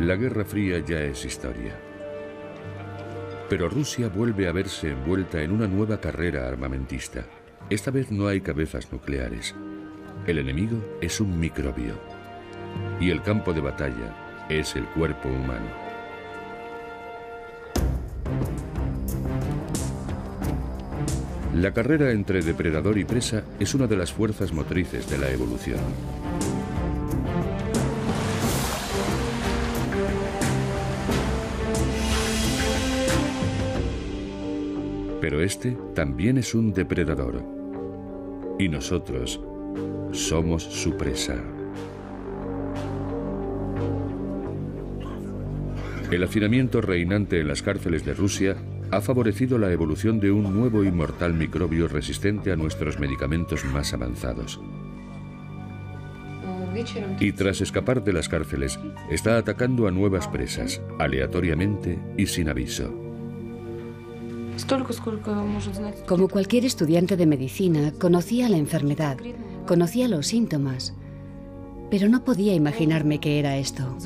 La Guerra Fría ya es historia. Pero Rusia vuelve a verse envuelta en una nueva carrera armamentista. Esta vez no hay cabezas nucleares. El enemigo es un microbio. Y el campo de batalla es el cuerpo humano. La carrera entre depredador y presa es una de las fuerzas motrices de la evolución. Pero este también es un depredador. Y nosotros somos su presa. El hacinamiento reinante en las cárceles de Rusia ha favorecido la evolución de un nuevo y mortal microbio resistente a nuestros medicamentos más avanzados. Y tras escapar de las cárceles, está atacando a nuevas presas, aleatoriamente y sin aviso. Como cualquier estudiante de medicina, conocía la enfermedad, conocía los síntomas, pero no podía imaginarme qué era esto.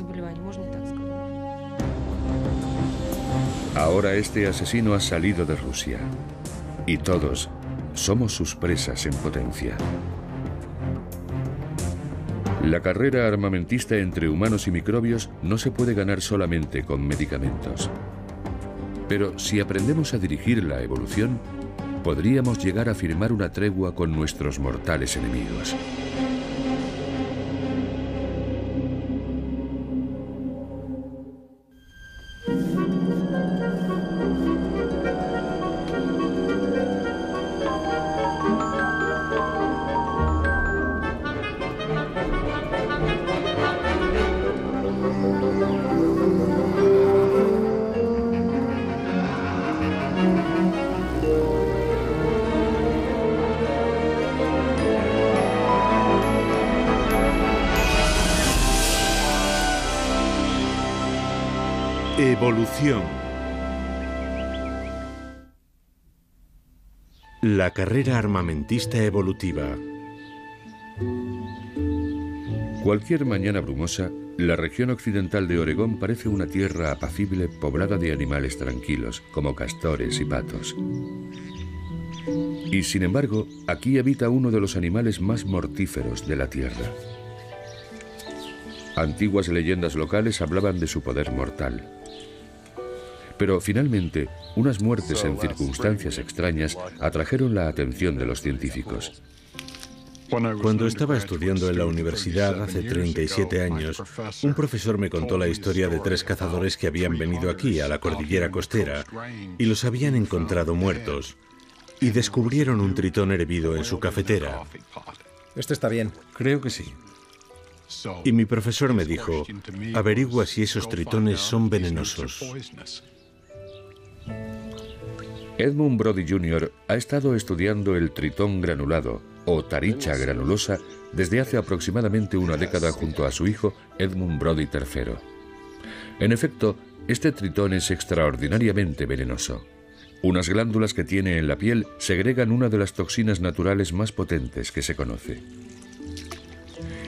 Ahora este asesino ha salido de Rusia y todos somos sus presas en potencia. La carrera armamentista entre humanos y microbios no se puede ganar solamente con medicamentos. Pero si aprendemos a dirigir la evolución, podríamos llegar a firmar una tregua con nuestros mortales enemigos. Evolución. La carrera armamentista evolutiva. Cualquier mañana brumosa, la región occidental de Oregón parece una tierra apacible poblada de animales tranquilos, como castores y patos. Y sin embargo, aquí habita uno de los animales más mortíferos de la tierra. Antiguas leyendas locales hablaban de su poder mortal. Pero finalmente, unas muertes en circunstancias extrañas atrajeron la atención de los científicos. Cuando estaba estudiando en la universidad hace 37 años, un profesor me contó la historia de 3 cazadores que habían venido aquí, a la cordillera costera, y los habían encontrado muertos, y descubrieron un tritón hervido en su cafetera. Esto está bien. Creo que sí. Y mi profesor me dijo, averigua si esos tritones son venenosos. Edmund Brody Jr. ha estado estudiando el tritón granulado, o taricha granulosa, desde hace aproximadamente una década junto a su hijo Edmund Brody III. En efecto, este tritón es extraordinariamente venenoso. Unas glándulas que tiene en la piel segregan una de las toxinas naturales más potentes que se conoce.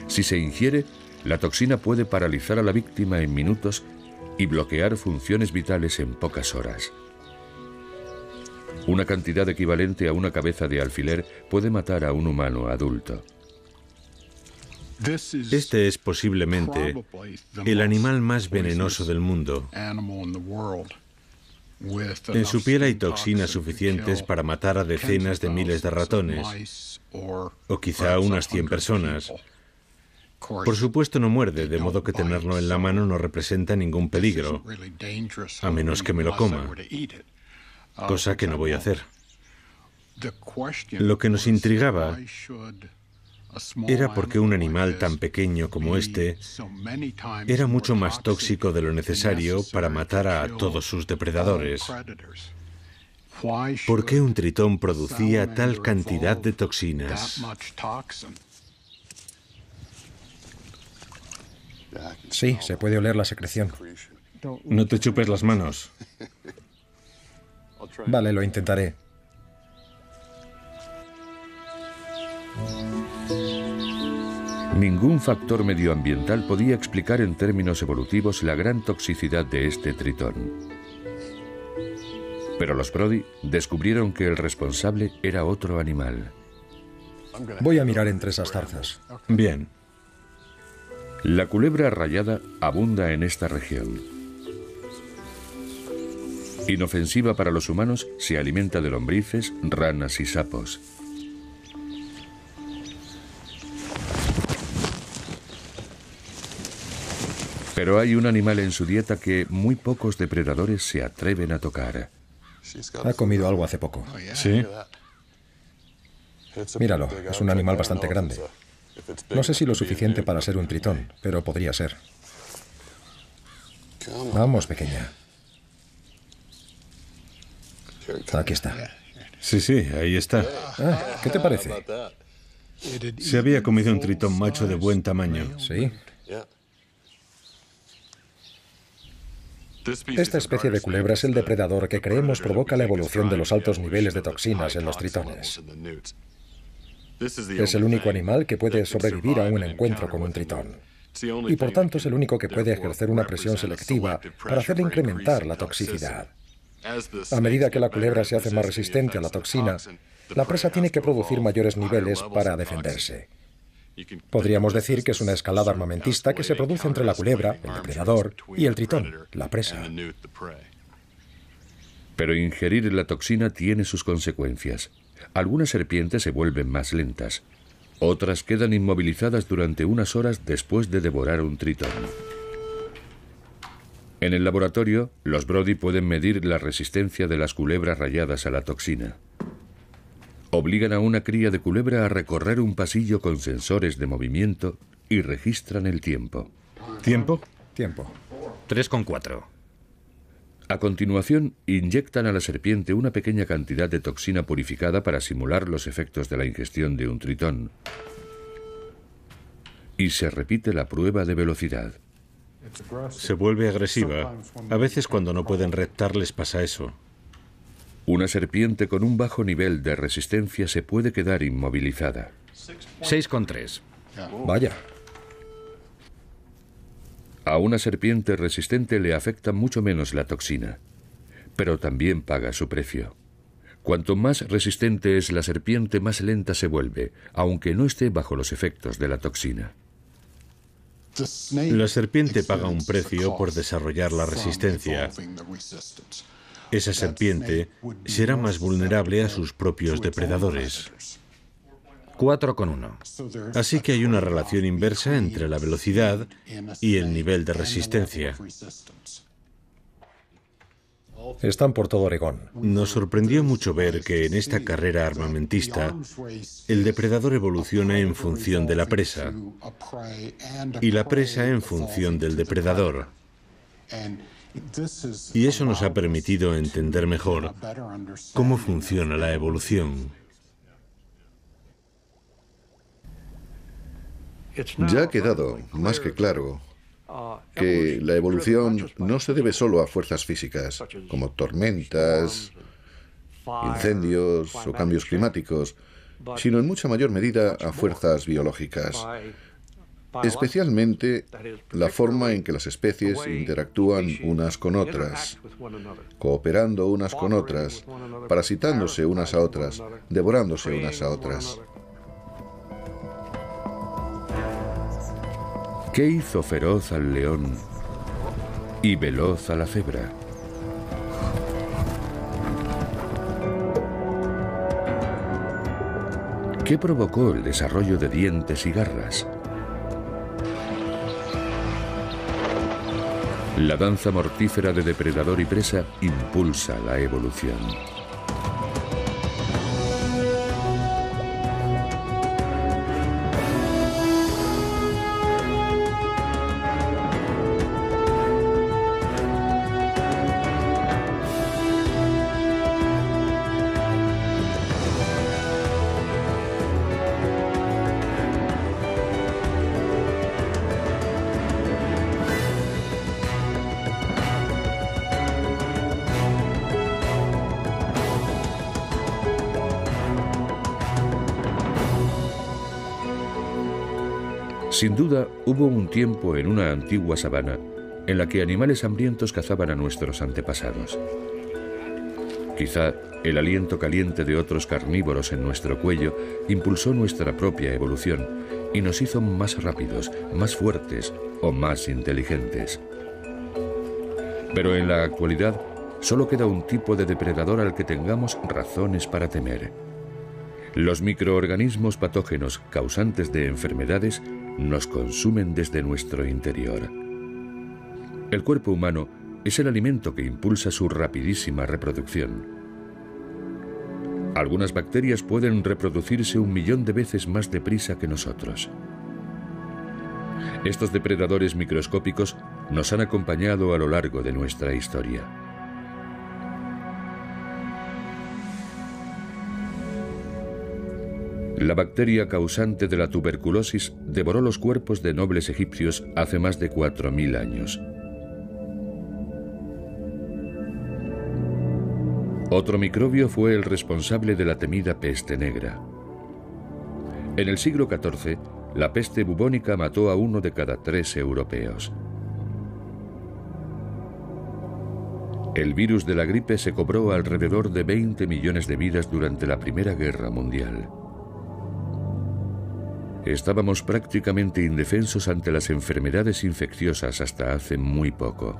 Si se ingiere, la toxina puede paralizar a la víctima en minutos y bloquear funciones vitales en pocas horas. Una cantidad equivalente a una cabeza de alfiler puede matar a un humano adulto. Este es posiblemente el animal más venenoso del mundo. En su piel hay toxinas suficientes para matar a decenas de miles de ratones, o quizá unas 100 personas. Por supuesto no muerde, de modo que tenerlo en la mano no representa ningún peligro, a menos que me lo coma, cosa que no voy a hacer. Lo que nos intrigaba era por qué un animal tan pequeño como este era mucho más tóxico de lo necesario para matar a todos sus depredadores. ¿Por qué un tritón producía tal cantidad de toxinas? Sí, se puede oler la secreción. No te chupes las manos. Vale, lo intentaré. Ningún factor medioambiental podía explicar en términos evolutivos la gran toxicidad de este tritón. Pero los Brody descubrieron que el responsable era otro animal. Voy a mirar entre esas zarzas. Bien. La culebra rayada abunda en esta región. Inofensiva para los humanos, se alimenta de lombrices, ranas y sapos. Pero hay un animal en su dieta que muy pocos depredadores se atreven a tocar. Ha comido algo hace poco. Sí. Míralo, es un animal bastante grande. No sé si lo suficiente para ser un tritón, pero podría ser. Vamos, pequeña. Aquí está. Sí, sí, ahí está. Ah, ¿qué te parece? Se había comido un tritón macho de buen tamaño. Sí. Esta especie de culebra es el depredador que creemos provoca la evolución de los altos niveles de toxinas en los tritones. Es el único animal que puede sobrevivir a un encuentro con un tritón. Y por tanto es el único que puede ejercer una presión selectiva para hacer incrementar la toxicidad. A medida que la culebra se hace más resistente a la toxina, la presa tiene que producir mayores niveles para defenderse. Podríamos decir que es una escalada armamentista que se produce entre la culebra, el depredador, y el tritón, la presa. Pero ingerir la toxina tiene sus consecuencias. Algunas serpientes se vuelven más lentas. Otras quedan inmovilizadas durante unas horas después de devorar un tritón. En el laboratorio, los Brody pueden medir la resistencia de las culebras rayadas a la toxina. Obligan a una cría de culebra a recorrer un pasillo con sensores de movimiento y registran el tiempo. ¿Tiempo? Tiempo. 3,4. A continuación, inyectan a la serpiente una pequeña cantidad de toxina purificada para simular los efectos de la ingestión de un tritón. Y se repite la prueba de velocidad. Se vuelve agresiva. A veces cuando no pueden reptar les pasa eso. Una serpiente con un bajo nivel de resistencia se puede quedar inmovilizada. 6,3. Vaya. A una serpiente resistente le afecta mucho menos la toxina, pero también paga su precio. Cuanto más resistente es la serpiente, más lenta se vuelve, aunque no esté bajo los efectos de la toxina. La serpiente paga un precio por desarrollar la resistencia. Esa serpiente será más vulnerable a sus propios depredadores. 4,1. Así que hay una relación inversa entre la velocidad y el nivel de resistencia. Están por todo Oregón. Nos sorprendió mucho ver que en esta carrera armamentista el depredador evoluciona en función de la presa y la presa en función del depredador. Y eso nos ha permitido entender mejor cómo funciona la evolución. Ya ha quedado más que claro que la evolución no se debe solo a fuerzas físicas, como tormentas, incendios o cambios climáticos, sino en mucha mayor medida a fuerzas biológicas, especialmente la forma en que las especies interactúan unas con otras, cooperando unas con otras, parasitándose unas a otras, devorándose unas a otras. ¿Qué hizo feroz al león y veloz a la cebra? ¿Qué provocó el desarrollo de dientes y garras? La danza mortífera de depredador y presa impulsa la evolución. Sin duda, hubo un tiempo en una antigua sabana en la que animales hambrientos cazaban a nuestros antepasados. Quizá el aliento caliente de otros carnívoros en nuestro cuello impulsó nuestra propia evolución y nos hizo más rápidos, más fuertes o más inteligentes. Pero en la actualidad solo queda un tipo de depredador al que tengamos razones para temer. Los microorganismos patógenos causantes de enfermedades nos consumen desde nuestro interior. El cuerpo humano es el alimento que impulsa su rapidísima reproducción. Algunas bacterias pueden reproducirse 1 millón de veces más deprisa que nosotros. Estos depredadores microscópicos nos han acompañado a lo largo de nuestra historia. La bacteria causante de la tuberculosis devoró los cuerpos de nobles egipcios hace más de 4000 años. Otro microbio fue el responsable de la temida peste negra. En el siglo XIV, la peste bubónica mató a 1 de cada 3 europeos. El virus de la gripe se cobró alrededor de 20 millones de vidas durante la Primera Guerra Mundial. Estábamos prácticamente indefensos ante las enfermedades infecciosas hasta hace muy poco.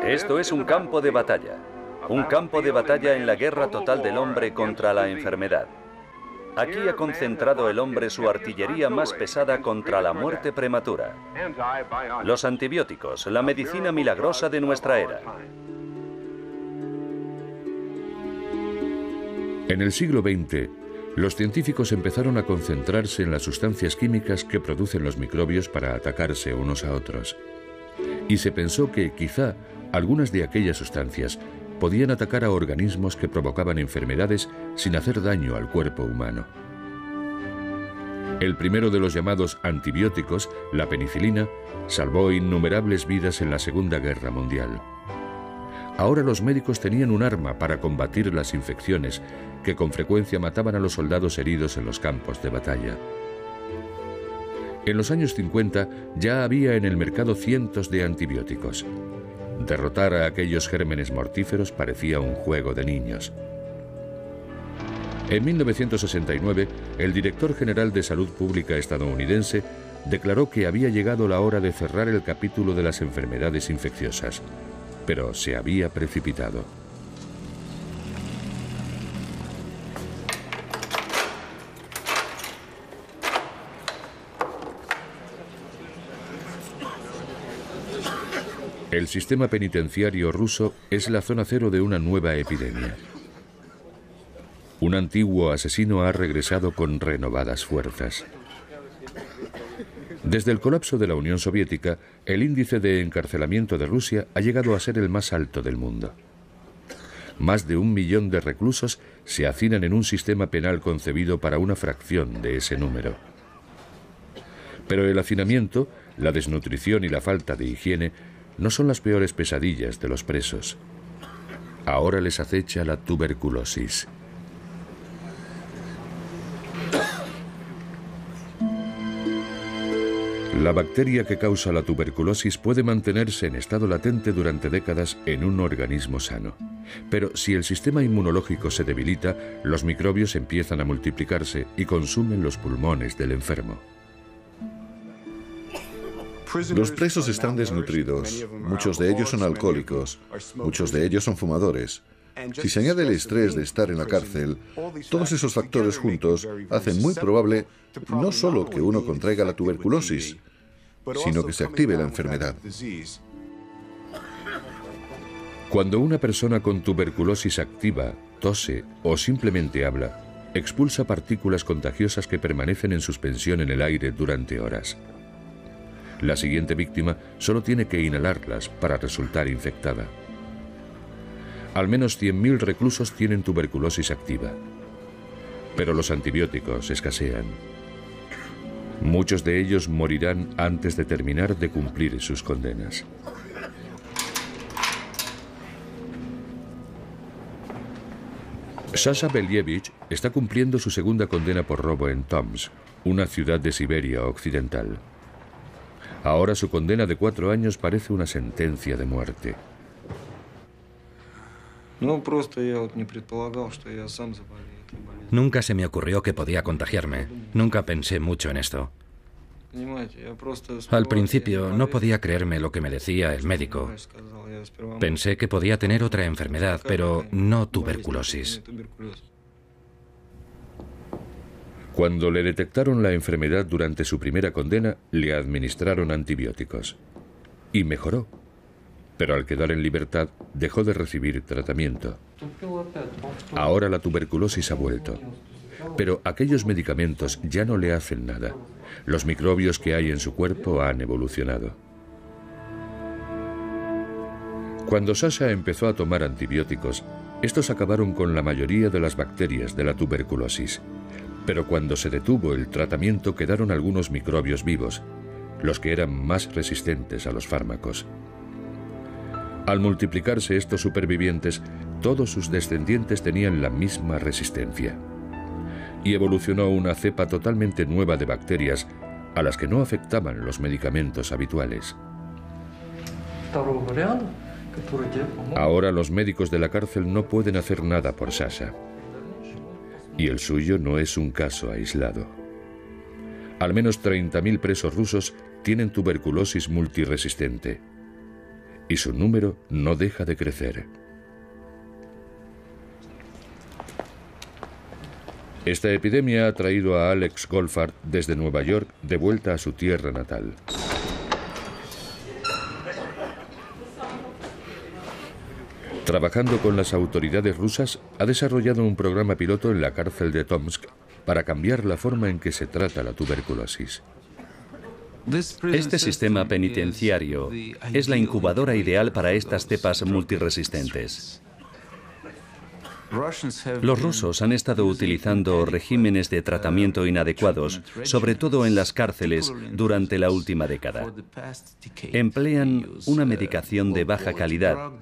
Esto es un campo de batalla en la guerra total del hombre contra la enfermedad. Aquí ha concentrado el hombre su artillería más pesada contra la muerte prematura. Los antibióticos, la medicina milagrosa de nuestra era. En el siglo XX, los científicos empezaron a concentrarse en las sustancias químicas que producen los microbios para atacarse unos a otros. Y se pensó que quizá algunas de aquellas sustancias podían atacar a organismos que provocaban enfermedades sin hacer daño al cuerpo humano. El primero de los llamados antibióticos, la penicilina, salvó innumerables vidas en la Segunda Guerra Mundial. Ahora los médicos tenían un arma para combatir las infecciones que con frecuencia mataban a los soldados heridos en los campos de batalla. En los años 50 ya había en el mercado cientos de antibióticos. Derrotar a aquellos gérmenes mortíferos parecía un juego de niños. En 1969, el director general de Salud Pública estadounidense declaró que había llegado la hora de cerrar el capítulo de las enfermedades infecciosas, pero se había precipitado. El sistema penitenciario ruso es la zona cero de una nueva epidemia. Un antiguo asesino ha regresado con renovadas fuerzas. Desde el colapso de la Unión Soviética, el índice de encarcelamiento de Rusia ha llegado a ser el más alto del mundo. Más de 1 millón de reclusos se hacinan en un sistema penal concebido para una fracción de ese número. Pero el hacinamiento, la desnutrición y la falta de higiene no son las peores pesadillas de los presos. Ahora les acecha la tuberculosis. La bacteria que causa la tuberculosis puede mantenerse en estado latente durante décadas en un organismo sano. Pero si el sistema inmunológico se debilita, los microbios empiezan a multiplicarse y consumen los pulmones del enfermo. Los presos están desnutridos, muchos de ellos son alcohólicos, muchos de ellos son fumadores. Si se añade el estrés de estar en la cárcel, todos esos factores juntos hacen muy probable no solo que uno contraiga la tuberculosis, sino que se active la enfermedad. Cuando una persona con tuberculosis activa, tose o simplemente habla, expulsa partículas contagiosas que permanecen en suspensión en el aire durante horas. La siguiente víctima solo tiene que inhalarlas para resultar infectada. Al menos 100.000 reclusos tienen tuberculosis activa. Pero los antibióticos escasean. Muchos de ellos morirán antes de terminar de cumplir sus condenas. Sasha Believich está cumpliendo su segunda condena por robo en Tomsk, una ciudad de Siberia occidental. Ahora su condena de 4 años parece una sentencia de muerte. Nunca se me ocurrió que podía contagiarme. Nunca pensé mucho en esto. Al principio no podía creerme lo que me decía el médico. Pensé que podía tener otra enfermedad, pero no tuberculosis. Cuando le detectaron la enfermedad durante su primera condena, le administraron antibióticos. Y mejoró. Pero al quedar en libertad, dejó de recibir tratamiento. Ahora la tuberculosis ha vuelto. Pero aquellos medicamentos ya no le hacen nada. Los microbios que hay en su cuerpo han evolucionado. Cuando Sasha empezó a tomar antibióticos, estos acabaron con la mayoría de las bacterias de la tuberculosis. Pero cuando se detuvo el tratamiento quedaron algunos microbios vivos, los que eran más resistentes a los fármacos. Al multiplicarse estos supervivientes, todos sus descendientes tenían la misma resistencia. Y evolucionó una cepa totalmente nueva de bacterias a las que no afectaban los medicamentos habituales. Ahora los médicos de la cárcel no pueden hacer nada por Sasha. Y el suyo no es un caso aislado. Al menos 30.000 presos rusos tienen tuberculosis multiresistente. Y su número no deja de crecer. Esta epidemia ha traído a Alex Goldfarb desde Nueva York de vuelta a su tierra natal. Trabajando con las autoridades rusas, ha desarrollado un programa piloto en la cárcel de Tomsk para cambiar la forma en que se trata la tuberculosis. Este sistema penitenciario es la incubadora ideal para estas cepas multiresistentes. Los rusos han estado utilizando regímenes de tratamiento inadecuados, sobre todo en las cárceles, durante la última década. Emplean una medicación de baja calidad.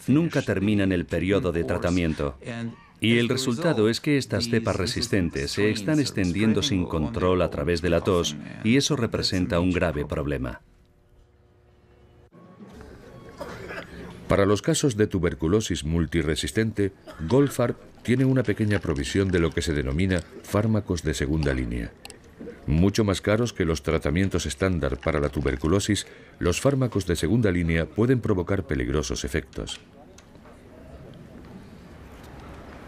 Nunca terminan el periodo de tratamiento. Y el resultado es que estas cepas resistentes se están extendiendo sin control a través de la tos, y eso representa un grave problema. Para los casos de tuberculosis multiresistente, Goldfarb tiene una pequeña provisión de lo que se denomina fármacos de segunda línea. Mucho más caros que los tratamientos estándar para la tuberculosis, los fármacos de segunda línea pueden provocar peligrosos efectos.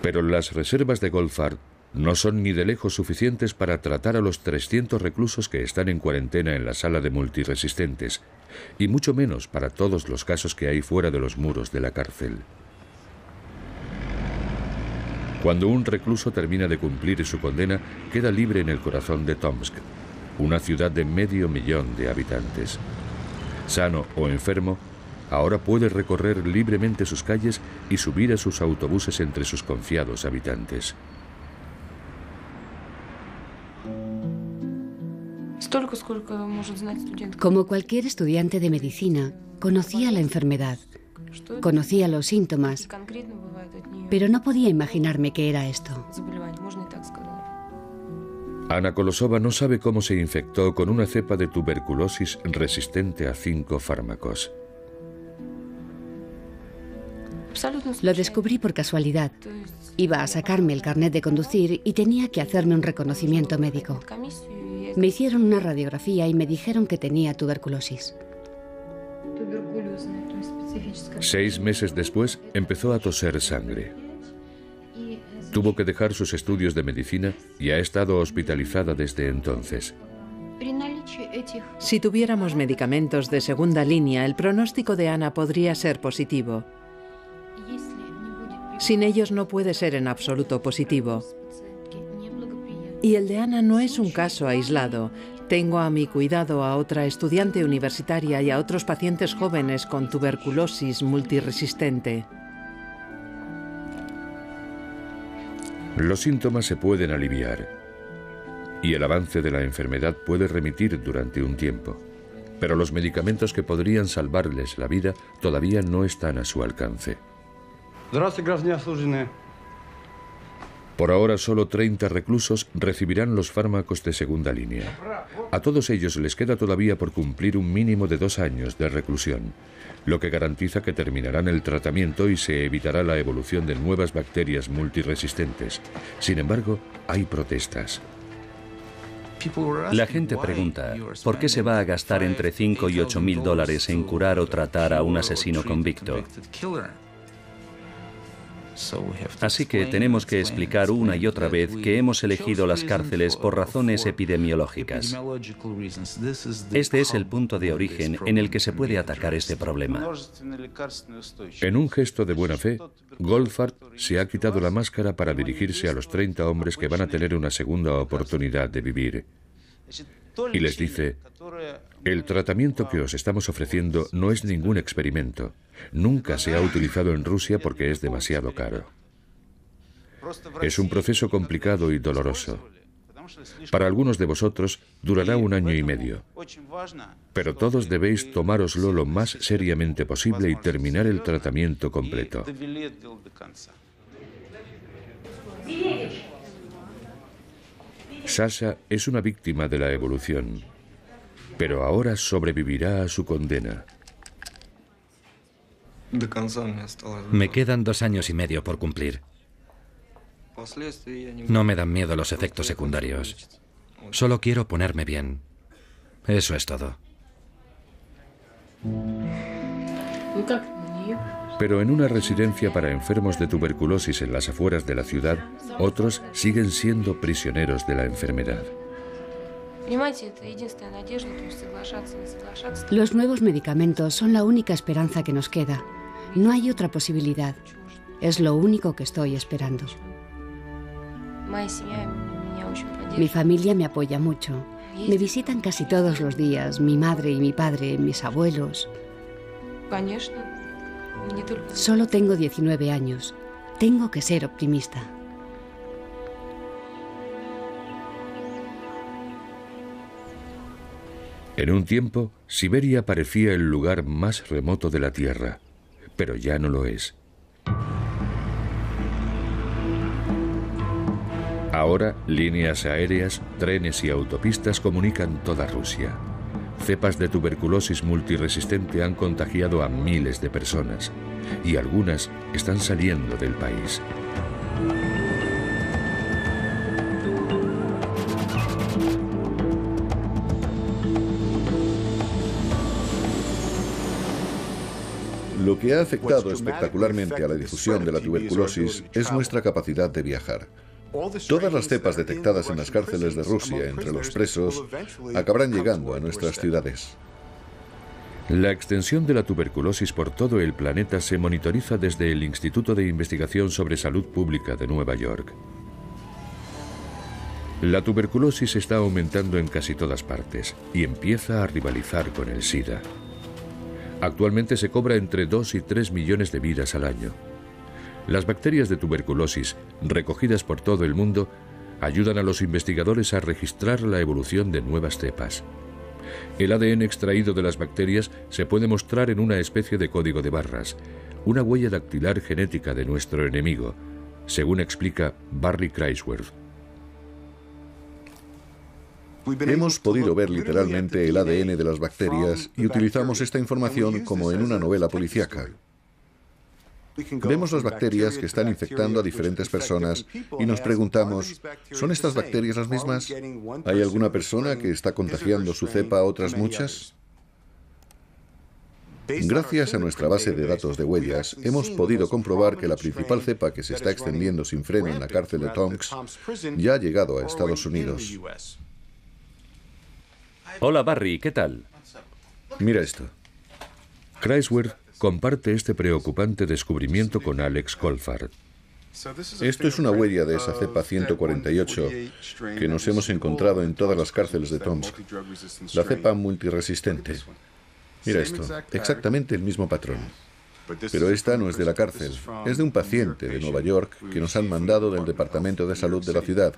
Pero las reservas de Goldfarb no son ni de lejos suficientes para tratar a los 300 reclusos que están en cuarentena en la sala de multiresistentes, y mucho menos para todos los casos que hay fuera de los muros de la cárcel. Cuando un recluso termina de cumplir su condena, queda libre en el corazón de Tomsk, una ciudad de 500.000 de habitantes. Sano o enfermo, ahora puede recorrer libremente sus calles y subir a sus autobuses entre sus confiados habitantes. Como cualquier estudiante de medicina, conocía la enfermedad, conocía los síntomas, pero no podía imaginarme qué era esto. Ana Kolosova no sabe cómo se infectó con una cepa de tuberculosis resistente a 5 fármacos. Lo descubrí por casualidad. Iba a sacarme el carnet de conducir y tenía que hacerme un reconocimiento médico. Me hicieron una radiografía y me dijeron que tenía tuberculosis. 6 meses después empezó a toser sangre. Tuvo que dejar sus estudios de medicina y ha estado hospitalizada desde entonces. Si tuviéramos medicamentos de segunda línea, el pronóstico de Ana podría ser positivo. Sin ellos no puede ser en absoluto positivo. Y el de Ana no es un caso aislado. Tengo a mi cuidado a otra estudiante universitaria y a otros pacientes jóvenes con tuberculosis multiresistente. Los síntomas se pueden aliviar y el avance de la enfermedad puede remitir durante un tiempo, pero los medicamentos que podrían salvarles la vida todavía no están a su alcance. Por ahora solo 30 reclusos recibirán los fármacos de segunda línea. A todos ellos les queda todavía por cumplir un mínimo de 2 años de reclusión, lo que garantiza que terminarán el tratamiento y se evitará la evolución de nuevas bacterias multiresistentes. Sin embargo, hay protestas. La gente pregunta, ¿por qué se va a gastar entre 5 y 8 mil dólares en curar o tratar a un asesino convicto? Así que tenemos que explicar una y otra vez que hemos elegido las cárceles por razones epidemiológicas. Este es el punto de origen en el que se puede atacar este problema. En un gesto de buena fe, Goldfarb se ha quitado la máscara para dirigirse a los 30 hombres que van a tener una segunda oportunidad de vivir. Y les dice: el tratamiento que os estamos ofreciendo no es ningún experimento. Nunca se ha utilizado en Rusia porque es demasiado caro. Es un proceso complicado y doloroso. Para algunos de vosotros durará 1 año y medio. Pero todos debéis tomároslo lo más seriamente posible y terminar el tratamiento completo. Sasha es una víctima de la evolución, pero ahora sobrevivirá a su condena. Me quedan 2 años y medio por cumplir. No me dan miedo los efectos secundarios. Solo quiero ponerme bien. Eso es todo. Pero en una residencia para enfermos de tuberculosis en las afueras de la ciudad, otros siguen siendo prisioneros de la enfermedad. Los nuevos medicamentos son la única esperanza que nos queda. No hay otra posibilidad. Es lo único que estoy esperando. Mi familia me apoya mucho. Me visitan casi todos los días, mi madre y mi padre, mis abuelos. Solo tengo 19 años. Tengo que ser optimista. En un tiempo, Siberia parecía el lugar más remoto de la Tierra, pero ya no lo es. Ahora, líneas aéreas, trenes y autopistas comunican toda Rusia. Cepas de tuberculosis multiresistente han contagiado a miles de personas y algunas están saliendo del país. Lo que ha afectado espectacularmente a la difusión de la tuberculosis es nuestra capacidad de viajar. Todas las cepas detectadas en las cárceles de Rusia entre los presos acabarán llegando a nuestras ciudades. La extensión de la tuberculosis por todo el planeta se monitoriza desde el Instituto de Investigación sobre Salud Pública de Nueva York. La tuberculosis está aumentando en casi todas partes y empieza a rivalizar con el SIDA. Actualmente se cobra entre 2 y 3 millones de vidas al año. Las bacterias de tuberculosis, recogidas por todo el mundo, ayudan a los investigadores a registrar la evolución de nuevas cepas. El ADN extraído de las bacterias se puede mostrar en una especie de código de barras, una huella dactilar genética de nuestro enemigo, según explica Barry Craisworth. Hemos podido ver literalmente el ADN de las bacterias y utilizamos esta información como en una novela policíaca. Vemos las bacterias que están infectando a diferentes personas y nos preguntamos, ¿son estas bacterias las mismas? ¿Hay alguna persona que está contagiando su cepa a otras muchas? Gracias a nuestra base de datos de huellas, hemos podido comprobar que la principal cepa que se está extendiendo sin freno en la cárcel de Tomsk ya ha llegado a Estados Unidos. Hola Barry, ¿qué tal? Mira esto. Craisworth comparte este preocupante descubrimiento con Alex Goldfarb. Esto es una huella de esa cepa 148 que nos hemos encontrado en todas las cárceles de Tomsk. La cepa multiresistente. Mira esto, exactamente el mismo patrón. Pero esta no es de la cárcel, es de un paciente de Nueva York que nos han mandado del Departamento de Salud de la ciudad.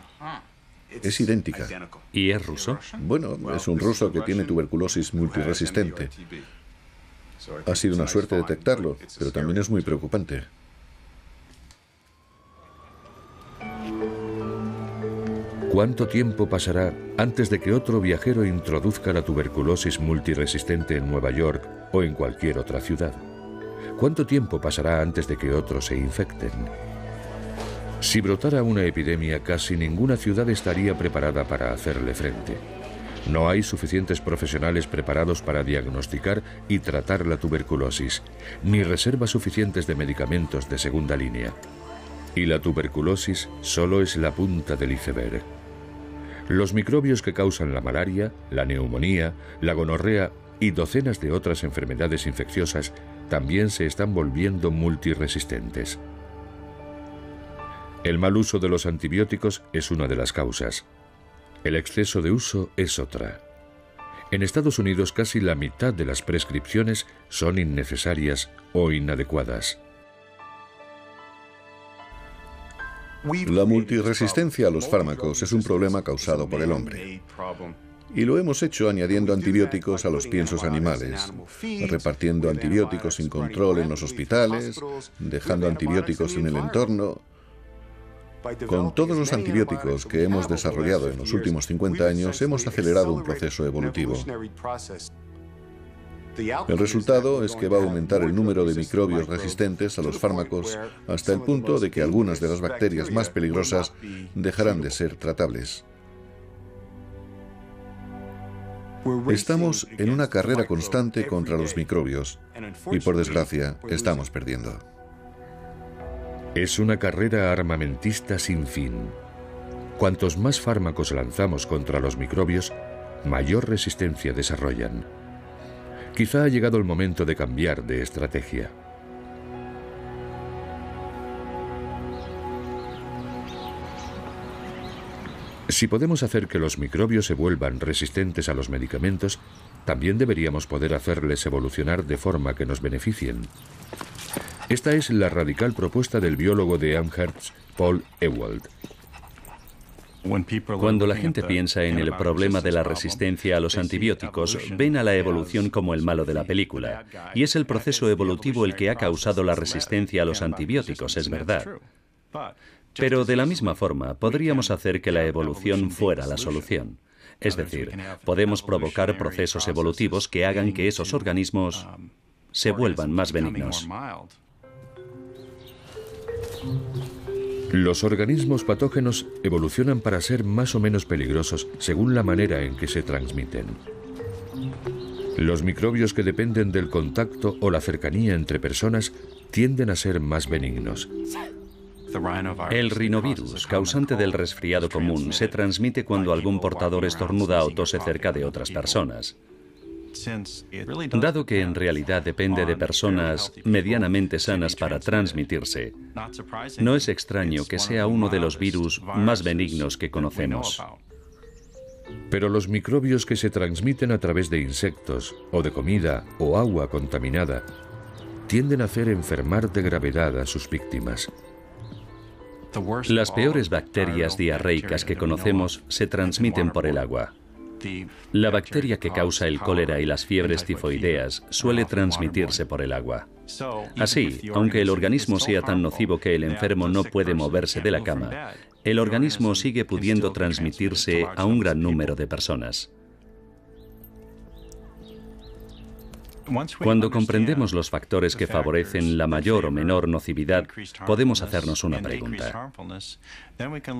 Es idéntica. ¿Y es ruso? Bueno, es un ruso que tiene tuberculosis multiresistente. Ha sido una suerte detectarlo, pero también es muy preocupante. ¿Cuánto tiempo pasará antes de que otro viajero introduzca la tuberculosis multiresistente en Nueva York o en cualquier otra ciudad? ¿Cuánto tiempo pasará antes de que otros se infecten? Si brotara una epidemia, casi ninguna ciudad estaría preparada para hacerle frente. No hay suficientes profesionales preparados para diagnosticar y tratar la tuberculosis, ni reservas suficientes de medicamentos de segunda línea. Y la tuberculosis solo es la punta del iceberg. Los microbios que causan la malaria, la neumonía, la gonorrea y docenas de otras enfermedades infecciosas también se están volviendo multiresistentes. El mal uso de los antibióticos es una de las causas. El exceso de uso es otra. En Estados Unidos casi la mitad de las prescripciones son innecesarias o inadecuadas. La multiresistencia a los fármacos es un problema causado por el hombre. Y lo hemos hecho añadiendo antibióticos a los piensos animales, repartiendo antibióticos sin control en los hospitales, dejando antibióticos en el entorno. Con todos los antibióticos que hemos desarrollado en los últimos 50 años, hemos acelerado un proceso evolutivo. El resultado es que va a aumentar el número de microbios resistentes a los fármacos hasta el punto de que algunas de las bacterias más peligrosas dejarán de ser tratables. Estamos en una carrera constante contra los microbios y, por desgracia, estamos perdiendo. Es una carrera armamentista sin fin. Cuantos más fármacos lanzamos contra los microbios, mayor resistencia desarrollan. Quizá ha llegado el momento de cambiar de estrategia. Si podemos hacer que los microbios se vuelvan resistentes a los medicamentos, también deberíamos poder hacerles evolucionar de forma que nos beneficien. Esta es la radical propuesta del biólogo de Amherst, Paul Ewald. Cuando la gente piensa en el problema de la resistencia a los antibióticos, ven a la evolución como el malo de la película. Y es el proceso evolutivo el que ha causado la resistencia a los antibióticos, es verdad. Pero de la misma forma, podríamos hacer que la evolución fuera la solución. Es decir, podemos provocar procesos evolutivos que hagan que esos organismos se vuelvan más benignos. Los organismos patógenos evolucionan para ser más o menos peligrosos según la manera en que se transmiten. Los microbios que dependen del contacto o la cercanía entre personas tienden a ser más benignos. El rinovirus, causante del resfriado común, se transmite cuando algún portador estornuda o tose cerca de otras personas. Dado que en realidad depende de personas medianamente sanas para transmitirse, no es extraño que sea uno de los virus más benignos que conocemos. Pero los microbios que se transmiten a través de insectos, o de comida, o agua contaminada, tienden a hacer enfermar de gravedad a sus víctimas. Las peores bacterias diarreicas que conocemos se transmiten por el agua. La bacteria que causa el cólera y las fiebres tifoideas suele transmitirse por el agua. Así, aunque el organismo sea tan nocivo que el enfermo no puede moverse de la cama, el organismo sigue pudiendo transmitirse a un gran número de personas. Cuando comprendemos los factores que favorecen la mayor o menor nocividad, podemos hacernos una pregunta.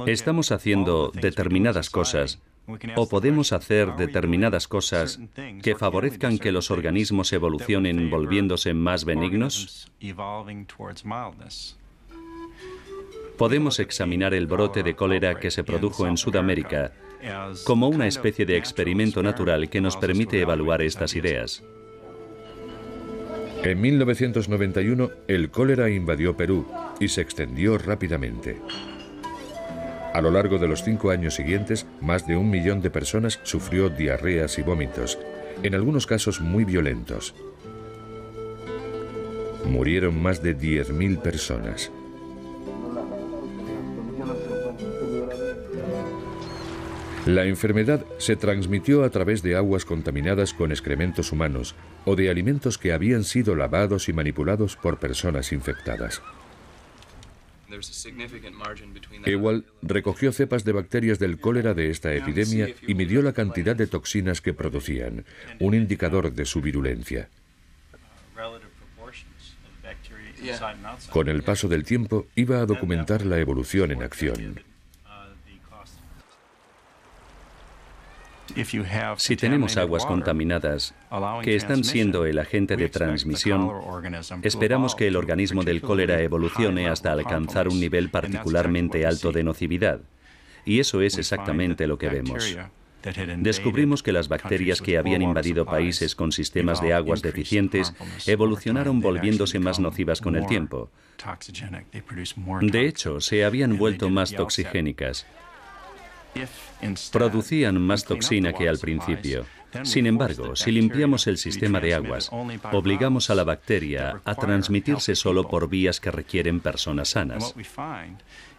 ¿Estamos haciendo determinadas cosas o podemos hacer determinadas cosas que favorezcan que los organismos evolucionen volviéndose más benignos? Podemos examinar el brote de cólera que se produjo en Sudamérica como una especie de experimento natural que nos permite evaluar estas ideas. En 1991, el cólera invadió Perú y se extendió rápidamente. A lo largo de los 5 años siguientes, más de 1 millón de personas sufrió diarreas y vómitos, en algunos casos muy violentos. Murieron más de 10.000 personas. La enfermedad se transmitió a través de aguas contaminadas con excrementos humanos o de alimentos que habían sido lavados y manipulados por personas infectadas. Ewald recogió cepas de bacterias del cólera de esta epidemia y midió la cantidad de toxinas que producían, un indicador de su virulencia. Con el paso del tiempo, iba a documentar la evolución en acción. Si tenemos aguas contaminadas que están siendo el agente de transmisión, esperamos que el organismo del cólera evolucione hasta alcanzar un nivel particularmente alto de nocividad. Y eso es exactamente lo que vemos. Descubrimos que las bacterias que habían invadido países con sistemas de aguas deficientes evolucionaron volviéndose más nocivas con el tiempo. De hecho, se habían vuelto más toxigénicas. Producían más toxina que al principio. Sin embargo, si limpiamos el sistema de aguas, obligamos a la bacteria a transmitirse solo por vías que requieren personas sanas.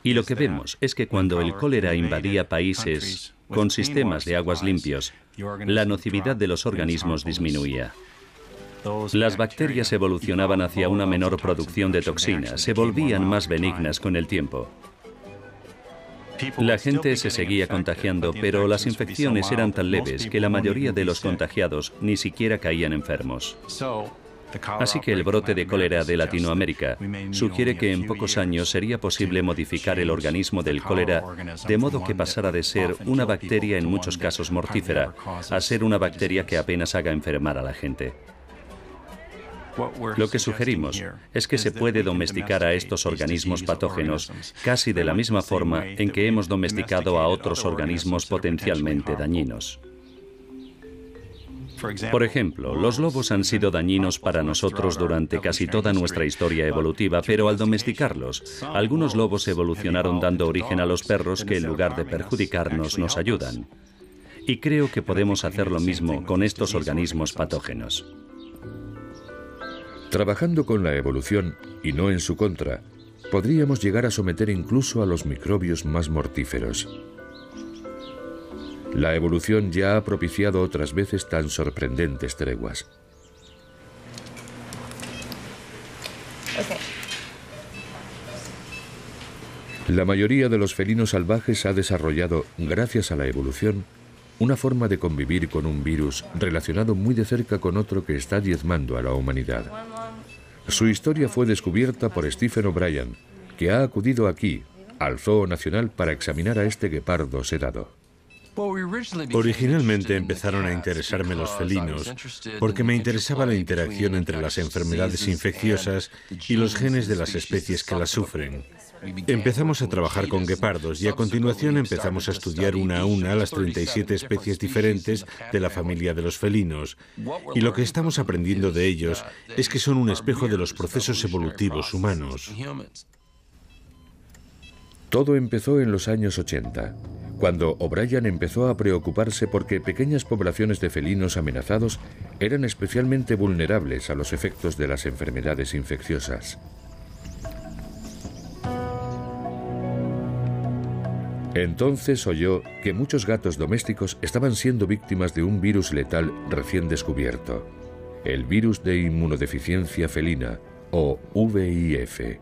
Y lo que vemos es que cuando el cólera invadía países con sistemas de aguas limpios, la nocividad de los organismos disminuía. Las bacterias evolucionaban hacia una menor producción de toxinas, se volvían más benignas con el tiempo. La gente se seguía contagiando, pero las infecciones eran tan leves que la mayoría de los contagiados ni siquiera caían enfermos. Así que el brote de cólera de Latinoamérica sugiere que en pocos años sería posible modificar el organismo del cólera de modo que pasara de ser una bacteria en muchos casos mortífera a ser una bacteria que apenas haga enfermar a la gente. Lo que sugerimos es que se puede domesticar a estos organismos patógenos casi de la misma forma en que hemos domesticado a otros organismos potencialmente dañinos. Por ejemplo, los lobos han sido dañinos para nosotros durante casi toda nuestra historia evolutiva, pero al domesticarlos, algunos lobos evolucionaron dando origen a los perros que en lugar de perjudicarnos nos ayudan. Y creo que podemos hacer lo mismo con estos organismos patógenos. Trabajando con la evolución, y no en su contra, podríamos llegar a someter incluso a los microbios más mortíferos. La evolución ya ha propiciado otras veces tan sorprendentes treguas. La mayoría de los felinos salvajes ha desarrollado, gracias a la evolución, una forma de convivir con un virus relacionado muy de cerca con otro que está diezmando a la humanidad. Su historia fue descubierta por Stephen O'Brien, que ha acudido aquí, al Zoo Nacional, para examinar a este guepardo sedado. Originalmente empezaron a interesarme los felinos porque me interesaba la interacción entre las enfermedades infecciosas y los genes de las especies que las sufren. Empezamos a trabajar con guepardos y a continuación empezamos a estudiar una a una las 37 especies diferentes de la familia de los felinos. Y lo que estamos aprendiendo de ellos es que son un espejo de los procesos evolutivos humanos. Todo empezó en los años 80, cuando O'Brien empezó a preocuparse porque pequeñas poblaciones de felinos amenazados eran especialmente vulnerables a los efectos de las enfermedades infecciosas. Entonces oyó que muchos gatos domésticos estaban siendo víctimas de un virus letal recién descubierto, el virus de inmunodeficiencia felina, o VIF.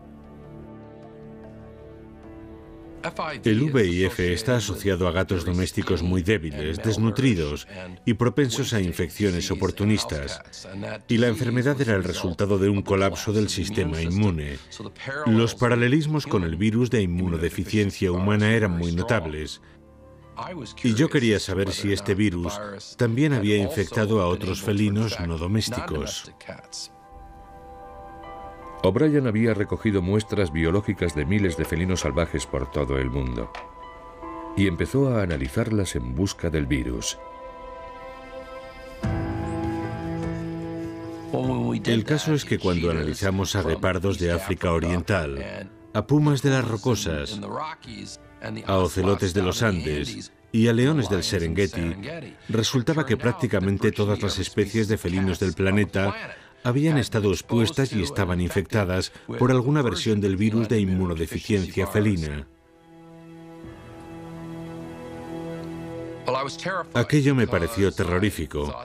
El VIF está asociado a gatos domésticos muy débiles, desnutridos y propensos a infecciones oportunistas. Y la enfermedad era el resultado de un colapso del sistema inmune. Los paralelismos con el virus de inmunodeficiencia humana eran muy notables. Y yo quería saber si este virus también había infectado a otros felinos no domésticos. O'Brien había recogido muestras biológicas de miles de felinos salvajes por todo el mundo y empezó a analizarlas en busca del virus. El caso es que cuando analizamos a guepardos de África Oriental, a pumas de las rocosas, a ocelotes de los Andes y a leones del Serengeti, resultaba que prácticamente todas las especies de felinos del planeta habían estado expuestas y estaban infectadas por alguna versión del virus de inmunodeficiencia felina. Aquello me pareció terrorífico,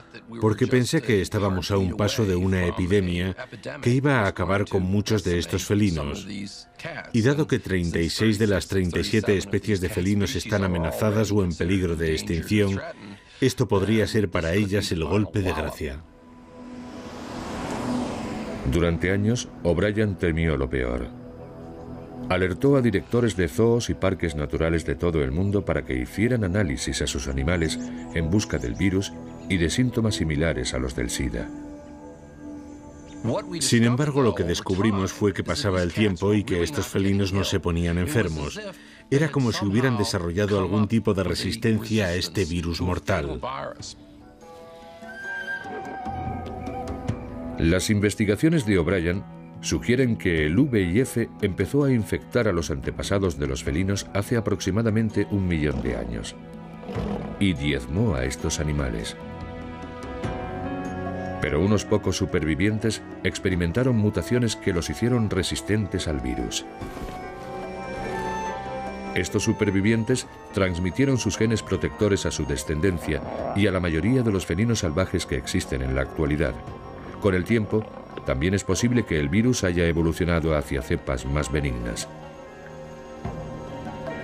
porque pensé que estábamos a un paso de una epidemia que iba a acabar con muchos de estos felinos. Y dado que 36 de las 37 especies de felinos están amenazadas o en peligro de extinción, esto podría ser para ellas el golpe de gracia. Durante años, O'Brien temió lo peor. Alertó a directores de zoos y parques naturales de todo el mundo para que hicieran análisis a sus animales en busca del virus y de síntomas similares a los del SIDA. Sin embargo, lo que descubrimos fue que pasaba el tiempo y que estos felinos no se ponían enfermos. Era como si hubieran desarrollado algún tipo de resistencia a este virus mortal. Las investigaciones de O'Brien sugieren que el VIF empezó a infectar a los antepasados de los felinos hace aproximadamente 1 millón de años y diezmó a estos animales. Pero unos pocos supervivientes experimentaron mutaciones que los hicieron resistentes al virus. Estos supervivientes transmitieron sus genes protectores a su descendencia y a la mayoría de los felinos salvajes que existen en la actualidad. Con el tiempo, también es posible que el virus haya evolucionado hacia cepas más benignas.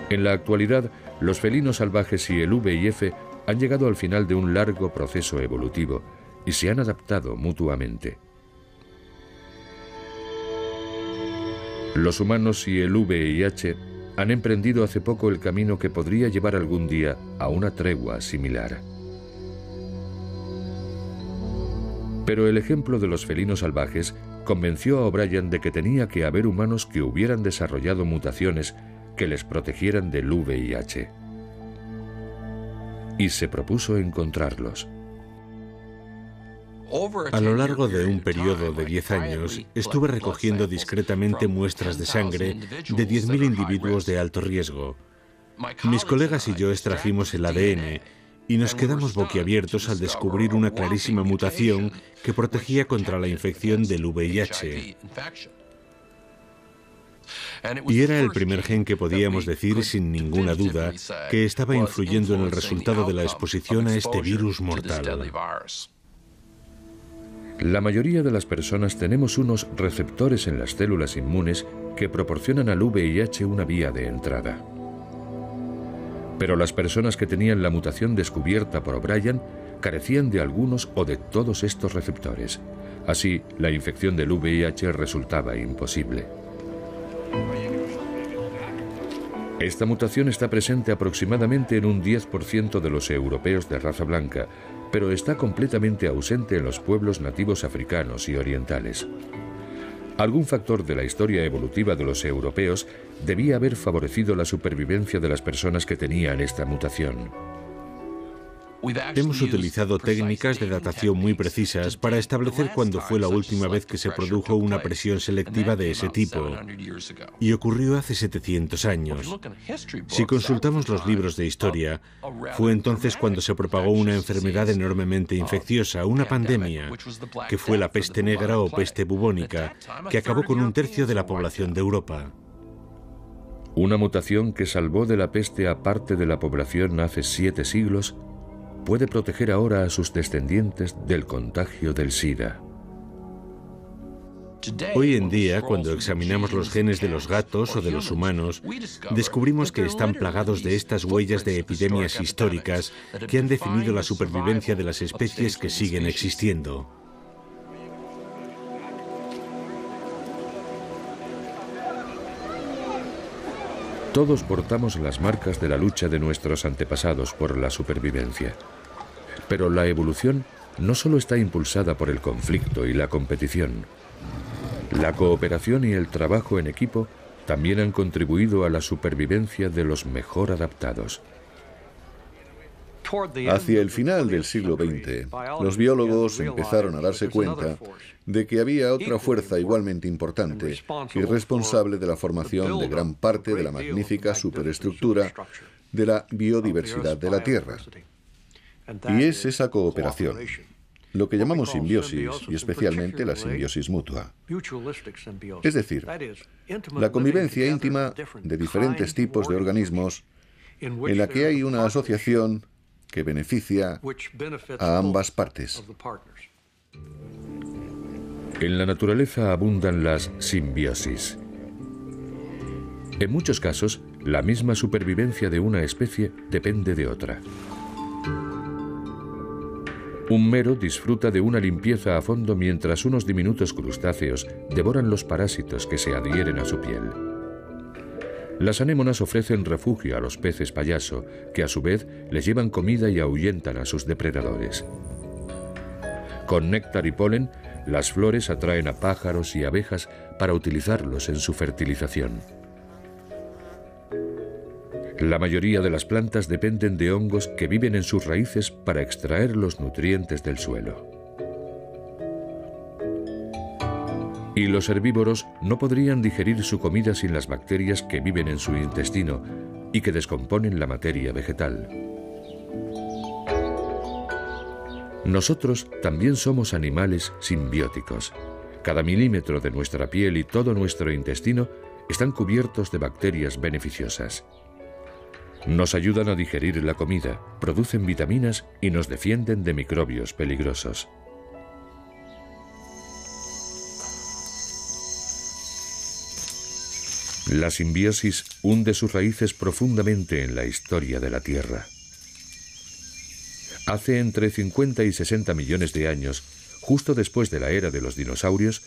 En la actualidad, los felinos salvajes y el VIF han llegado al final de un largo proceso evolutivo y se han adaptado mutuamente. Los humanos y el VIH han emprendido hace poco el camino que podría llevar algún día a una tregua similar. Pero el ejemplo de los felinos salvajes convenció a O'Brien de que tenía que haber humanos que hubieran desarrollado mutaciones que les protegieran del VIH. Y se propuso encontrarlos. A lo largo de un periodo de 10 años, estuve recogiendo discretamente muestras de sangre de 10.000 individuos de alto riesgo. Mis colegas y yo extrajimos el ADN y nos quedamos boquiabiertos al descubrir una clarísima mutación que protegía contra la infección del VIH. Y era el primer gen que podíamos decir sin ninguna duda que estaba influyendo en el resultado de la exposición a este virus mortal. La mayoría de las personas tenemos unos receptores en las células inmunes que proporcionan al VIH una vía de entrada. Pero las personas que tenían la mutación descubierta por O'Brien carecían de algunos o de todos estos receptores. Así, la infección del VIH resultaba imposible. Esta mutación está presente aproximadamente en un 10% de los europeos de raza blanca, pero está completamente ausente en los pueblos nativos africanos y orientales. Algún factor de la historia evolutiva de los europeos debía haber favorecido la supervivencia de las personas que tenían esta mutación. Hemos utilizado técnicas de datación muy precisas para establecer cuándo fue la última vez que se produjo una presión selectiva de ese tipo, y ocurrió hace 700 años. Si consultamos los libros de historia, fue entonces cuando se propagó una enfermedad enormemente infecciosa, una pandemia, que fue la peste negra o peste bubónica, que acabó con 1/3 de la población de Europa. Una mutación que salvó de la peste a parte de la población hace 7 siglos puede proteger ahora a sus descendientes del contagio del SIDA. Hoy en día, cuando examinamos los genes de los gatos o de los humanos, descubrimos que están plagados de estas huellas de epidemias históricas que han definido la supervivencia de las especies que siguen existiendo. Todos portamos las marcas de la lucha de nuestros antepasados por la supervivencia. Pero la evolución no solo está impulsada por el conflicto y la competición. La cooperación y el trabajo en equipo también han contribuido a la supervivencia de los mejor adaptados. Hacia el final del siglo XX, los biólogos empezaron a darse cuenta de que había otra fuerza igualmente importante y responsable de la formación de gran parte de la magnífica superestructura de la biodiversidad de la Tierra. Y es esa cooperación, lo que llamamos simbiosis, y especialmente la simbiosis mutua. Es decir, la convivencia íntima de diferentes tipos de organismos en la que hay una asociación que beneficia a ambas partes. En la naturaleza abundan las simbiosis. En muchos casos, la misma supervivencia de una especie depende de otra. Un mero disfruta de una limpieza a fondo mientras unos diminutos crustáceos devoran los parásitos que se adhieren a su piel. Las anémonas ofrecen refugio a los peces payaso, que a su vez les llevan comida y ahuyentan a sus depredadores. Con néctar y polen, las flores atraen a pájaros y abejas para utilizarlos en su fertilización. La mayoría de las plantas dependen de hongos que viven en sus raíces para extraer los nutrientes del suelo. Y los herbívoros no podrían digerir su comida sin las bacterias que viven en su intestino y que descomponen la materia vegetal. Nosotros también somos animales simbióticos. Cada milímetro de nuestra piel y todo nuestro intestino están cubiertos de bacterias beneficiosas. Nos ayudan a digerir la comida, producen vitaminas y nos defienden de microbios peligrosos. La simbiosis hunde sus raíces profundamente en la historia de la Tierra. Hace entre 50 y 60 millones de años, justo después de la era de los dinosaurios,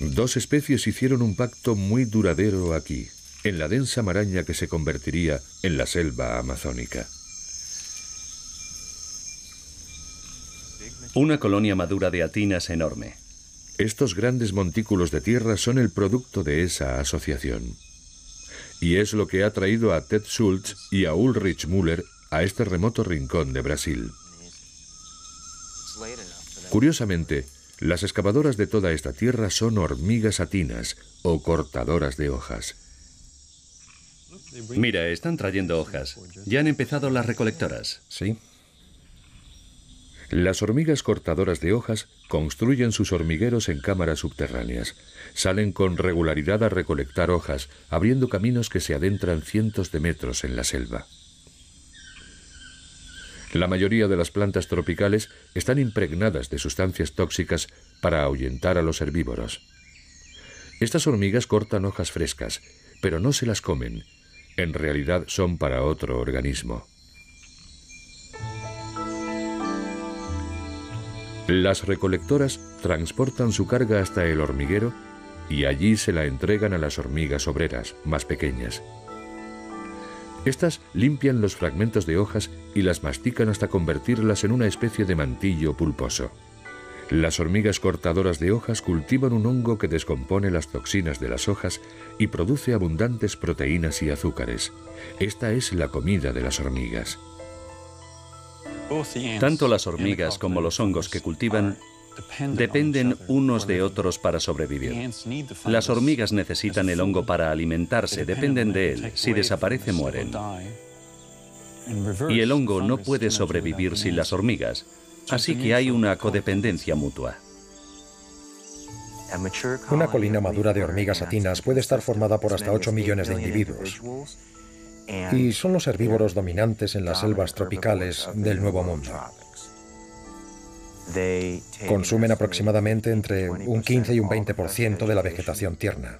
dos especies hicieron un pacto muy duradero aquí, en la densa maraña que se convertiría en la selva amazónica. Una colonia madura de atinas enorme. Estos grandes montículos de tierra son el producto de esa asociación. Y es lo que ha traído a Ted Schultz y a Ulrich Müller a este remoto rincón de Brasil. Curiosamente, las excavadoras de toda esta tierra son hormigas atinas o cortadoras de hojas. Mira, están trayendo hojas. Ya han empezado las recolectoras. Sí. Las hormigas cortadoras de hojas construyen sus hormigueros en cámaras subterráneas. Salen con regularidad a recolectar hojas, abriendo caminos que se adentran cientos de metros en la selva. La mayoría de las plantas tropicales están impregnadas de sustancias tóxicas para ahuyentar a los herbívoros. Estas hormigas cortan hojas frescas, pero no se las comen. En realidad son para otro organismo. Las recolectoras transportan su carga hasta el hormiguero y allí se la entregan a las hormigas obreras, más pequeñas. Estas limpian los fragmentos de hojas y las mastican hasta convertirlas en una especie de mantillo pulposo. Las hormigas cortadoras de hojas cultivan un hongo que descompone las toxinas de las hojas y produce abundantes proteínas y azúcares. Esta es la comida de las hormigas. Tanto las hormigas como los hongos que cultivan dependen unos de otros para sobrevivir. Las hormigas necesitan el hongo para alimentarse, dependen de él. Si desaparece, mueren. Y el hongo no puede sobrevivir sin las hormigas, así que hay una codependencia mutua. Una colina madura de hormigas atinas puede estar formada por hasta 8 millones de individuos. Y son los herbívoros dominantes en las selvas tropicales del Nuevo Mundo. Consumen aproximadamente entre un 15 y un 20% de la vegetación tierna.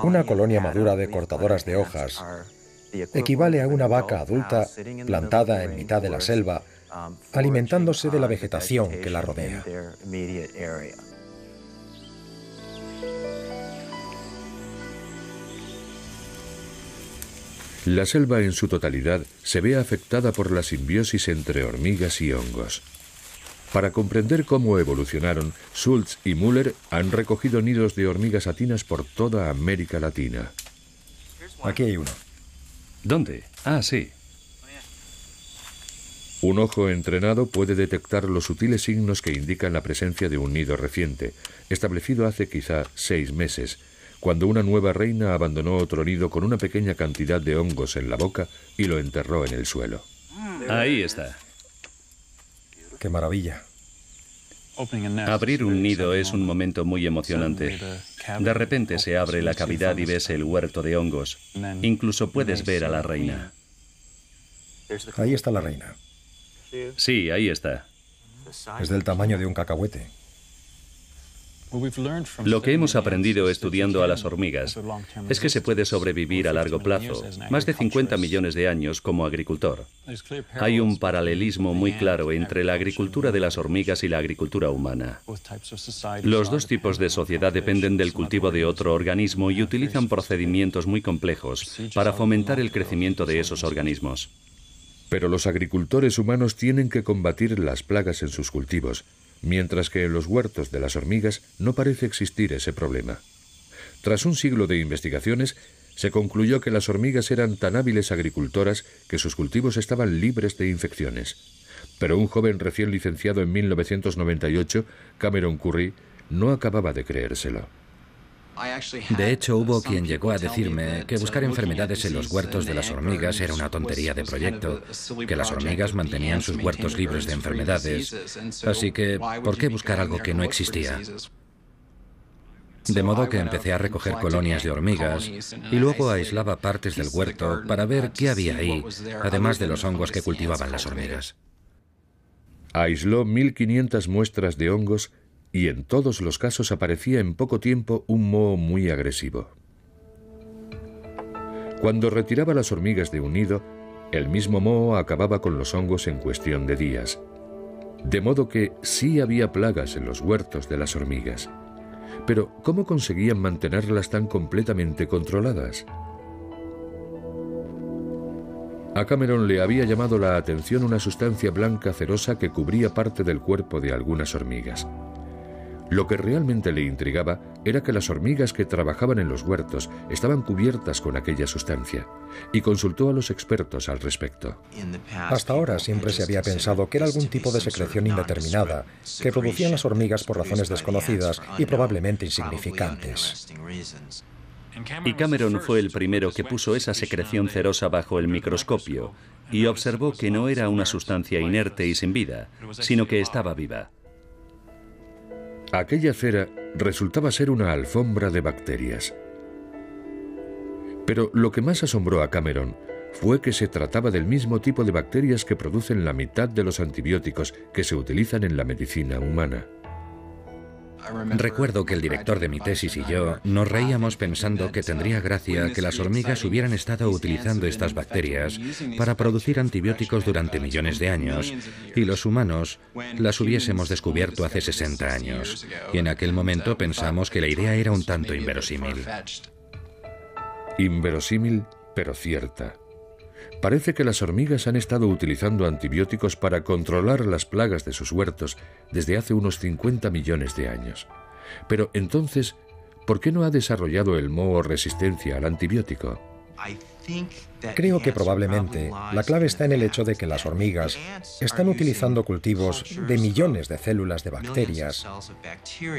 Una colonia madura de cortadoras de hojas equivale a una vaca adulta plantada en mitad de la selva, alimentándose de la vegetación que la rodea. La selva en su totalidad se ve afectada por la simbiosis entre hormigas y hongos. Para comprender cómo evolucionaron, Schultz y Müller han recogido nidos de hormigas atinas por toda América Latina. Aquí hay uno. ¿Dónde? Ah, sí. Un ojo entrenado puede detectar los sutiles signos que indican la presencia de un nido reciente, establecido hace quizá 6 meses, cuando una nueva reina abandonó otro nido con una pequeña cantidad de hongos en la boca y lo enterró en el suelo. Ahí está. ¡Qué maravilla! Abrir un nido es un momento muy emocionante. De repente se abre la cavidad y ves el huerto de hongos. Incluso puedes ver a la reina. Ahí está la reina. Sí, ahí está. Es del tamaño de un cacahuete. Lo que hemos aprendido estudiando a las hormigas es que se puede sobrevivir a largo plazo, más de 50 millones de años como agricultor. Hay un paralelismo muy claro entre la agricultura de las hormigas y la agricultura humana. Los dos tipos de sociedad dependen del cultivo de otro organismo y utilizan procedimientos muy complejos para fomentar el crecimiento de esos organismos. Pero los agricultores humanos tienen que combatir las plagas en sus cultivos, mientras que en los huertos de las hormigas no parece existir ese problema. Tras un siglo de investigaciones, se concluyó que las hormigas eran tan hábiles agricultoras que sus cultivos estaban libres de infecciones. Pero un joven recién licenciado en 1998, Cameron Curry, no acababa de creérselo. De hecho, hubo quien llegó a decirme que buscar enfermedades en los huertos de las hormigas era una tontería de proyecto, que las hormigas mantenían sus huertos libres de enfermedades, así que ¿por qué buscar algo que no existía? De modo que empecé a recoger colonias de hormigas y luego aislaba partes del huerto para ver qué había ahí, además de los hongos que cultivaban las hormigas. Aisló 1.500 muestras de hongos y en todos los casos aparecía en poco tiempo un moho muy agresivo. Cuando retiraba las hormigas de un nido, el mismo moho acababa con los hongos en cuestión de días. De modo que sí había plagas en los huertos de las hormigas. Pero ¿cómo conseguían mantenerlas tan completamente controladas? A Cameron le había llamado la atención una sustancia blanca cerosa que cubría parte del cuerpo de algunas hormigas. Lo que realmente le intrigaba era que las hormigas que trabajaban en los huertos estaban cubiertas con aquella sustancia, y consultó a los expertos al respecto. Hasta ahora siempre se había pensado que era algún tipo de secreción indeterminada que producían las hormigas por razones desconocidas y probablemente insignificantes. Y Cameron fue el primero que puso esa secreción cerosa bajo el microscopio y observó que no era una sustancia inerte y sin vida, sino que estaba viva. Aquella cera resultaba ser una alfombra de bacterias. Pero lo que más asombró a Cameron fue que se trataba del mismo tipo de bacterias que producen la mitad de los antibióticos que se utilizan en la medicina humana. Recuerdo que el director de mi tesis y yo nos reíamos pensando que tendría gracia que las hormigas hubieran estado utilizando estas bacterias para producir antibióticos durante millones de años y los humanos las hubiésemos descubierto hace 60 años. Y en aquel momento pensamos que la idea era un tanto inverosímil. Inverosímil, pero cierta. Parece que las hormigas han estado utilizando antibióticos para controlar las plagas de sus huertos desde hace unos 50 millones de años. Pero entonces, ¿por qué no ha desarrollado el moho resistencia al antibiótico? Creo que probablemente la clave está en el hecho de que las hormigas están utilizando cultivos de millones de células de bacterias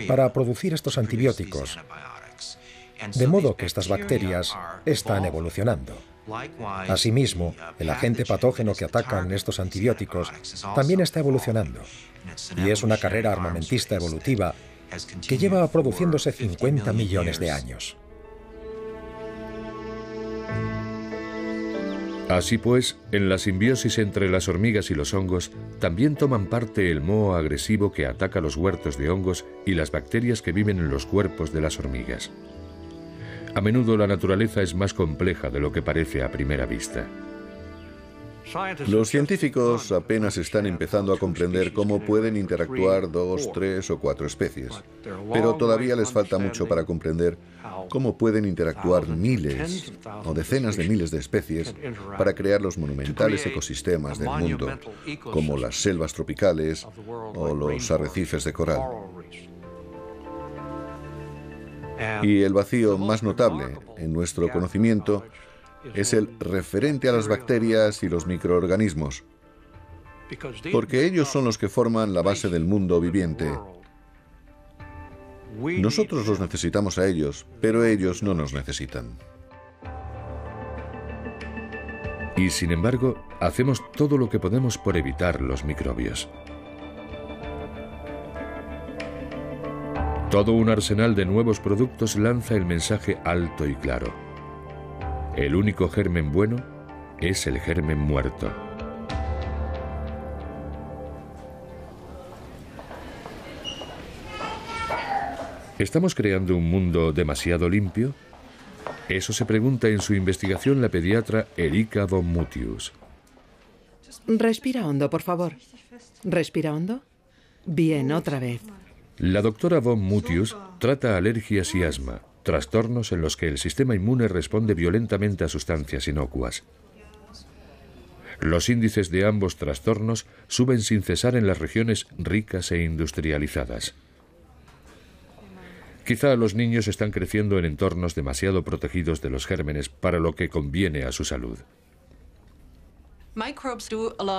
para producir estos antibióticos, de modo que estas bacterias están evolucionando. Asimismo, el agente patógeno que atacan estos antibióticos también está evolucionando, y es una carrera armamentista evolutiva que lleva produciéndose 50 millones de años. Así pues, en la simbiosis entre las hormigas y los hongos, también toman parte el moho agresivo que ataca los huertos de hongos y las bacterias que viven en los cuerpos de las hormigas. A menudo la naturaleza es más compleja de lo que parece a primera vista. Los científicos apenas están empezando a comprender cómo pueden interactuar 2, 3 o 4 especies, pero todavía les falta mucho para comprender cómo pueden interactuar miles o decenas de miles de especies para crear los monumentales ecosistemas del mundo, como las selvas tropicales o los arrecifes de coral. Y el vacío más notable en nuestro conocimiento es el referente a las bacterias y los microorganismos, porque ellos son los que forman la base del mundo viviente. Nosotros los necesitamos a ellos, pero ellos no nos necesitan. Y sin embargo, hacemos todo lo que podemos por evitar los microbios. Todo un arsenal de nuevos productos lanza el mensaje alto y claro. El único germen bueno es el germen muerto. ¿Estamos creando un mundo demasiado limpio? Eso se pregunta en su investigación la pediatra Erika von Mutius. Respira hondo, por favor. Respira hondo. Bien, otra vez. La doctora von Mutius trata alergias y asma, trastornos en los que el sistema inmune responde violentamente a sustancias inocuas. Los índices de ambos trastornos suben sin cesar en las regiones ricas e industrializadas. Quizá los niños están creciendo en entornos demasiado protegidos de los gérmenes para lo que conviene a su salud.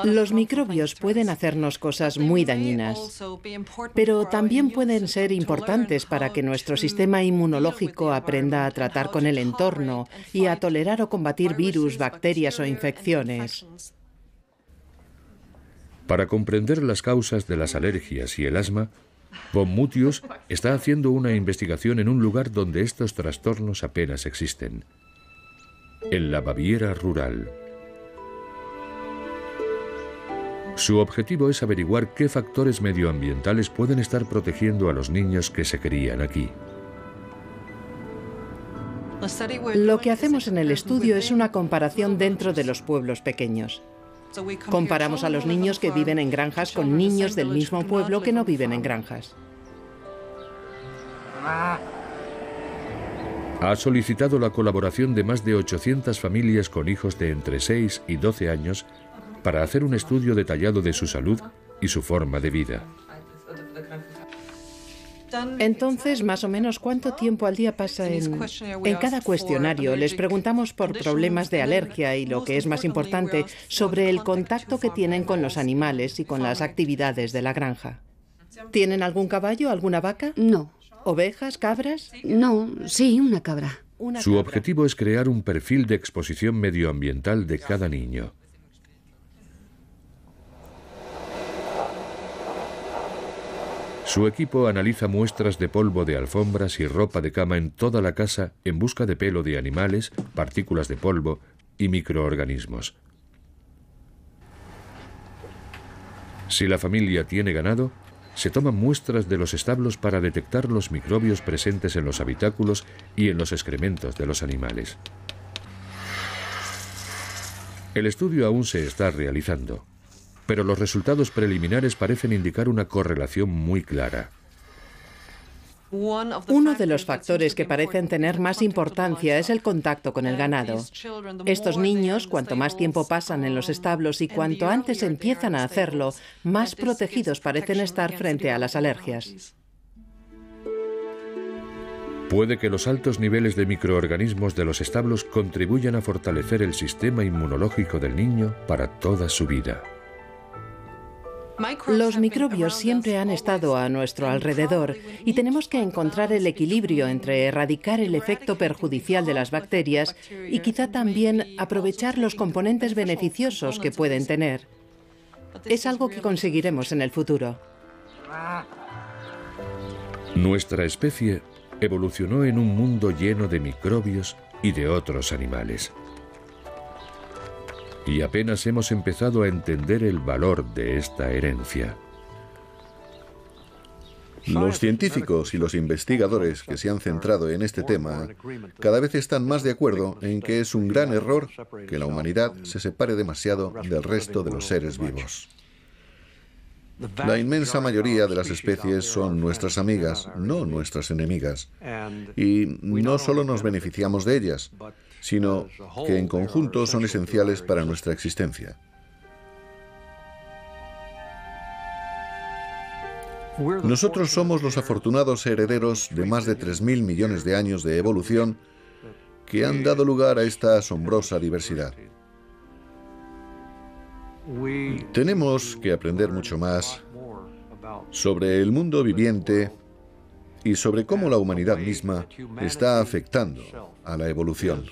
Los microbios pueden hacernos cosas muy dañinas, pero también pueden ser importantes para que nuestro sistema inmunológico aprenda a tratar con el entorno y a tolerar o combatir virus, bacterias o infecciones. Para comprender las causas de las alergias y el asma, von Mutius está haciendo una investigación en un lugar donde estos trastornos apenas existen, en la Baviera rural. Su objetivo es averiguar qué factores medioambientales pueden estar protegiendo a los niños que se crían aquí. Lo que hacemos en el estudio es una comparación dentro de los pueblos pequeños. Comparamos a los niños que viven en granjas con niños del mismo pueblo que no viven en granjas. Ha solicitado la colaboración de más de 800 familias con hijos de entre 6 y 12 años para hacer un estudio detallado de su salud y su forma de vida. Entonces, más o menos, ¿cuánto tiempo al día pasa en cada cuestionario? Les preguntamos por problemas de alergia y, lo que es más importante, sobre el contacto que tienen con los animales y con las actividades de la granja. ¿Tienen algún caballo, alguna vaca? No. ¿Ovejas, cabras? No, sí, una cabra. Su objetivo es crear un perfil de exposición medioambiental de cada niño. Su equipo analiza muestras de polvo de alfombras y ropa de cama en toda la casa en busca de pelo de animales, partículas de polvo y microorganismos. Si la familia tiene ganado, se toman muestras de los establos para detectar los microbios presentes en los habitáculos y en los excrementos de los animales. El estudio aún se está realizando, pero los resultados preliminares parecen indicar una correlación muy clara. Uno de los factores que parecen tener más importancia es el contacto con el ganado. Estos niños, cuanto más tiempo pasan en los establos y cuanto antes empiezan a hacerlo, más protegidos parecen estar frente a las alergias. Puede que los altos niveles de microorganismos de los establos contribuyan a fortalecer el sistema inmunológico del niño para toda su vida. Los microbios siempre han estado a nuestro alrededor y tenemos que encontrar el equilibrio entre erradicar el efecto perjudicial de las bacterias y quizá también aprovechar los componentes beneficiosos que pueden tener. Es algo que conseguiremos en el futuro. Nuestra especie evolucionó en un mundo lleno de microbios y de otros animales. Y apenas hemos empezado a entender el valor de esta herencia. Los científicos y los investigadores que se han centrado en este tema cada vez están más de acuerdo en que es un gran error que la humanidad se separe demasiado del resto de los seres vivos. La inmensa mayoría de las especies son nuestras amigas, no nuestras enemigas. Y no solo nos beneficiamos de ellas, sino que en conjunto son esenciales para nuestra existencia. Nosotros somos los afortunados herederos de más de 3.000 millones de años de evolución que han dado lugar a esta asombrosa diversidad. Tenemos que aprender mucho más sobre el mundo viviente y sobre cómo la humanidad misma está afectando a la evolución.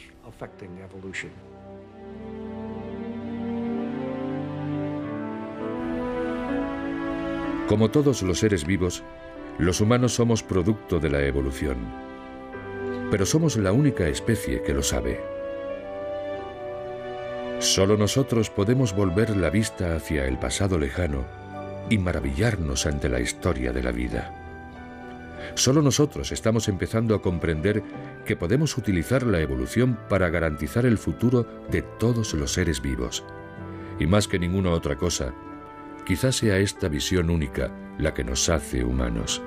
Como todos los seres vivos, los humanos somos producto de la evolución. Pero somos la única especie que lo sabe. Solo nosotros podemos volver la vista hacia el pasado lejano y maravillarnos ante la historia de la vida. Solo nosotros estamos empezando a comprender que podemos utilizar la evolución para garantizar el futuro de todos los seres vivos. Y más que ninguna otra cosa, quizás sea esta visión única la que nos hace humanos.